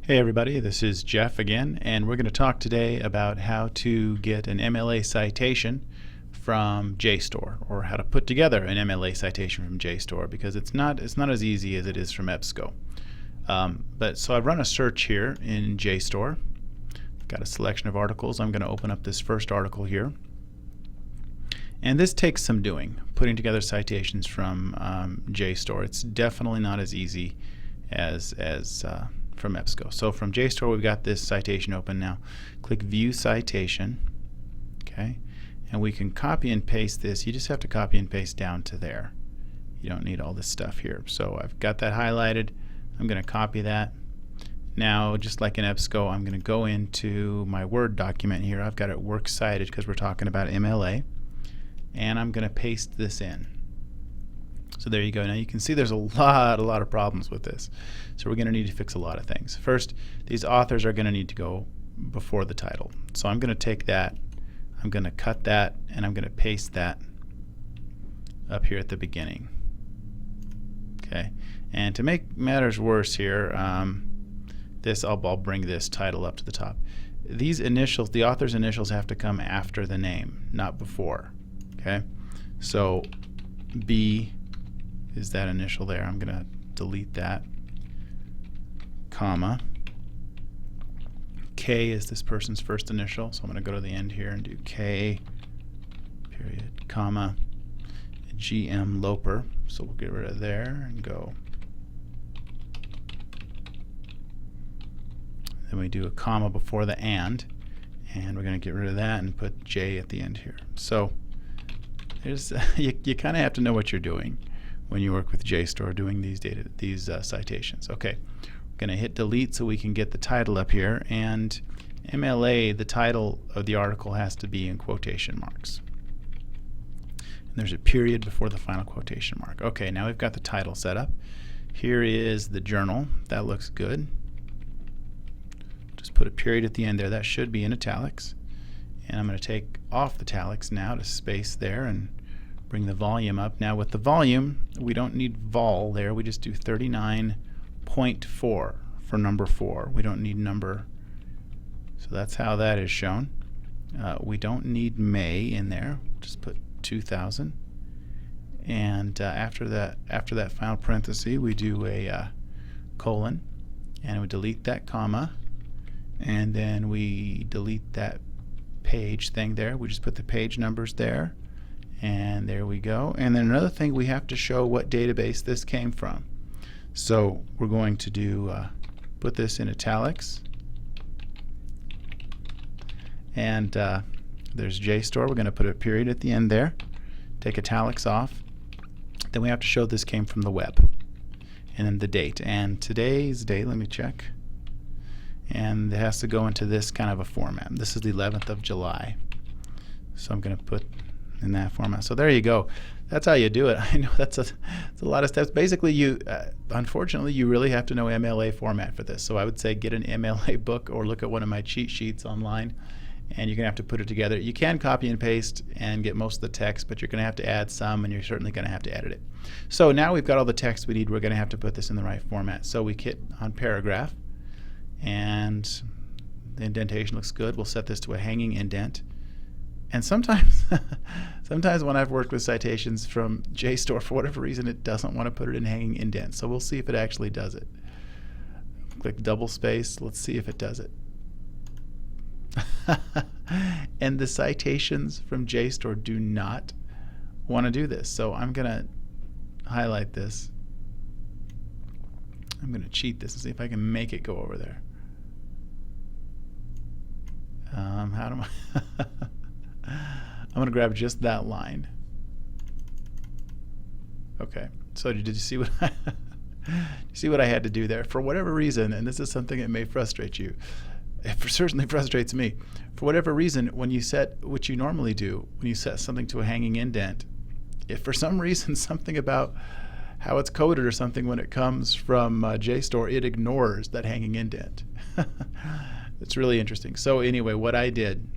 Hey everybody, this is Jeff again, and we're going to talk today about how to get an MLA citation from JSTOR, or how to put together an MLA citation from JSTOR, because it's not as easy as it is from EBSCO. So I've run a search here in JSTOR. Got a selection of articles. I'm going to open up this first article here, and this takes some doing, putting together citations from JSTOR. It's definitely not as easy as from EBSCO. So from JSTOR, we've got this citation open now. Click View Citation, okay, and we can copy and paste this. You just have to copy and paste down to there. You don't need all this stuff here. So I've got that highlighted. I'm going to copy that. Now, just like in EBSCO, I'm going to go into my Word document here. I've got it works cited because we're talking about MLA, and I'm going to paste this in. So there you go. Now you can see there's a lot of problems with this. So we're going to need to fix a lot of things. First, these authors are going to need to go before the title. So I'm going to take that, I'm going to cut that, and I'm going to paste that up here at the beginning. Okay. And to make matters worse here, I'll bring this title up to the top. These initials, the author's initials, have to come after the name, not before. Okay. So B is that initial there. I'm going to delete that, comma. K is this person's first initial, so I'm going to go to the end here and do K, period, comma, GM Loper. So we'll get rid of there and go. Then we do a comma before the and we're going to get rid of that and put J at the end here. So there's you kind of have to know what you're doing when you work with JSTOR doing these citations. Okay, we're going to hit delete so we can get the title up here, and MLA, the title of the article, has to be in quotation marks. And there's a period before the final quotation mark. Okay, now we've got the title set up. Here is the journal. That looks good. Just put a period at the end there. That should be in italics. And I'm going to take off the italics now to space there and bring the volume up. Now with the volume, we don't need vol there. We just do 39.4 for number 4. We don't need number. So that's how that is shown. We don't need May in there. Just put 2000. And after that final parenthesis, we do a colon, and we delete that comma, and then we delete that page thing there. We just put the page numbers there. And there we go. And then another thing, we have to show what database this came from. So we're going to do put this in italics. And there's JSTOR. We're going to put a period at the end there. Take italics off. Then we have to show this came from the web. And then the date. And today's date, let me check. And it has to go into this kind of a format. This is the 11th of July. So I'm going to put in that format. So there you go. That's how you do it. I know that's a lot of steps. Basically, you unfortunately you really have to know MLA format for this. So I would say get an MLA book or look at one of my cheat sheets online, and you're going to have to put it together. You can copy and paste and get most of the text, but you're going to have to add some, and you're certainly going to have to edit it. So now we've got all the text we need. We're going to have to put this in the right format. So we hit on paragraph, and the indentation looks good. We'll set this to a hanging indent. And sometimes when I've worked with citations from JSTOR, for whatever reason, it doesn't want to put it in hanging indent. So we'll see if it actually does it. Click double space. Let's see if it does it. And the citations from JSTOR do not want to do this. So I'm going to highlight this. I'm going to cheat this and see if I can make it go over there. How do I? I'm going to grab just that line. Okay, so did you see what I had to do there? For whatever reason, and this is something that may frustrate you, it certainly frustrates me. For whatever reason, when you set what you normally do, when you set something to a hanging indent, if for some reason something about how it's coded or something when it comes from JSTOR, it ignores that hanging indent. It's really interesting. So anyway, what I did,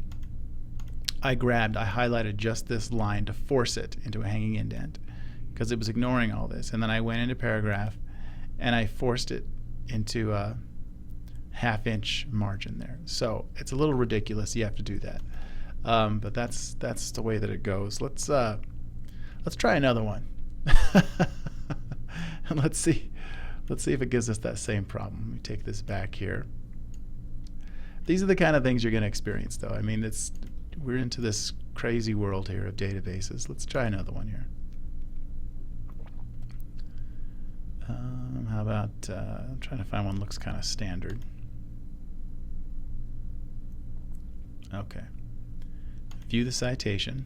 I highlighted just this line to force it into a hanging indent because it was ignoring all this. And then I went into paragraph and I forced it into half-inch margin there. So it's a little ridiculous. You have to do that, but that's the way that it goes. Let's try another one, and let's see if it gives us that same problem. Let me take this back here. These are the kind of things you're going to experience, though. I mean, we're into this crazy world here of databases. Let's try another one here. How about I'm trying to find one that looks kind of standard. Okay. View the citation.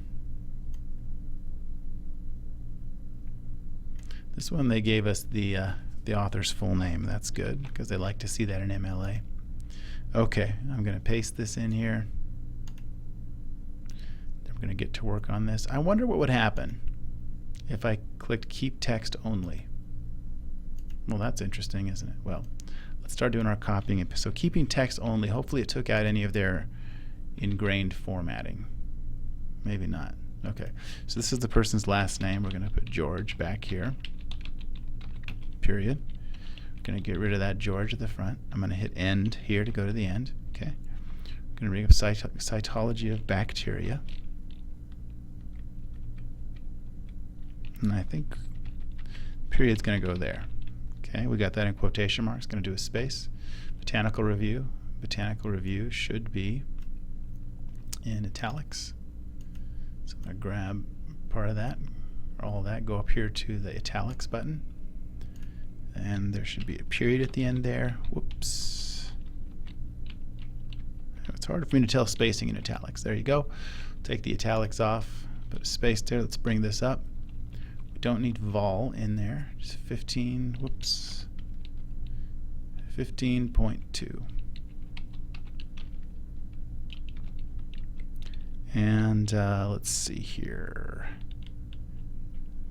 This one they gave us the author's full name. That's good because they like to see that in MLA. Okay, I'm going to paste this in here. I'm going to get to work on this. I wonder what would happen if I clicked keep text only. Well, that's interesting, isn't it? Well, let's start doing our copying. So keeping text only, hopefully it took out any of their ingrained formatting. Maybe not. Okay, so this is the person's last name. We're going to put George back here, period. Going to get rid of that George at the front. I'm going to hit end here to go to the end. Okay. I'm going to bring up cytology of bacteria. And I think period's going to go there. Okay, we got that in quotation marks. Going to do a space. Botanical review. Botanical review should be in italics. So I'm going to grab part of that, or all of that, go up here to the italics button. And there should be a period at the end there. Whoops. It's hard for me to tell spacing in italics. There you go. Take the italics off, put a space there. Let's bring this up. We don't need vol in there. Just 15, whoops. 15.2. And let's see here.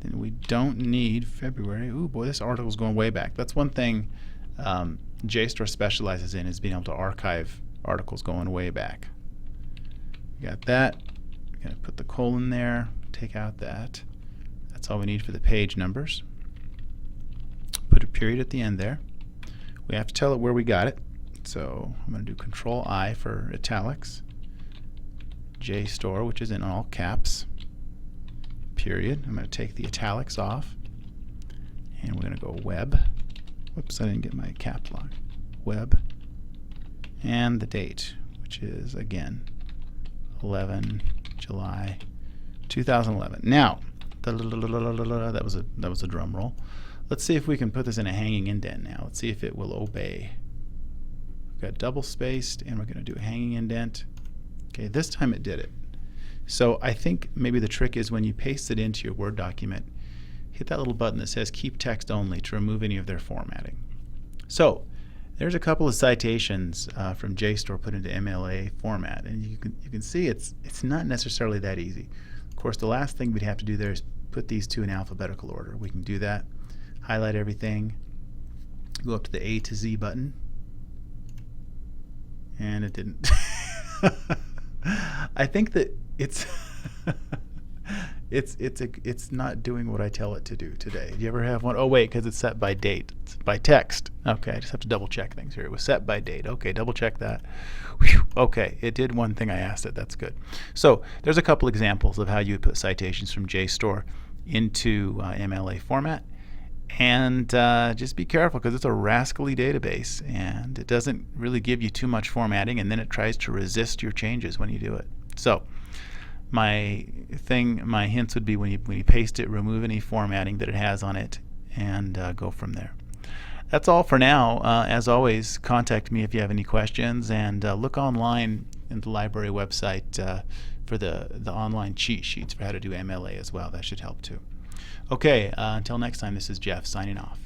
Then we don't need February. Ooh, boy, this article is going way back. That's one thing JSTOR specializes in, is being able to archive articles going way back. We got that. We're going to put the colon there, take out that. That's all we need for the page numbers. Put a period at the end there. We have to tell it where we got it. So I'm going to do Control I for italics. JSTOR, which is in all caps. Period. I'm going to take the italics off, and we're going to go web. Whoops, I didn't get my cap lock. Web, and the date, which is again 11 July 2011. Now, that was a drum roll. Let's see if we can put this in a hanging indent now. Let's see if it will obey. We've got double spaced, and we're going to do a hanging indent. Okay, this time it did it. So I think maybe the trick is when you paste it into your Word document, hit that little button that says keep text only to remove any of their formatting. So there's a couple of citations from JSTOR put into MLA format, and you can see it's not necessarily that easy. Of course, the last thing we'd have to do there is put these two in alphabetical order. We can do that. Highlight everything. Go up to the A to Z button, and it didn't. I think that it's not doing what I tell it to do today. Do you ever have one? Oh wait, because it's set by date. It's by text. Okay, I just have to double check things here. It was set by date. Okay, double check that. Whew. Okay, it did one thing I asked it. That's good. So there's a couple examples of how you would put citations from JSTOR into MLA format. And just be careful, because it's a rascally database, and it doesn't really give you too much formatting, and then it tries to resist your changes when you do it. So my hints would be when you paste it, remove any formatting that it has on it, and go from there. That's all for now. As always, contact me if you have any questions, and look online in the library website for the online cheat sheets for how to do MLA as well. That should help too. Okay, until next time, this is Jeff signing off.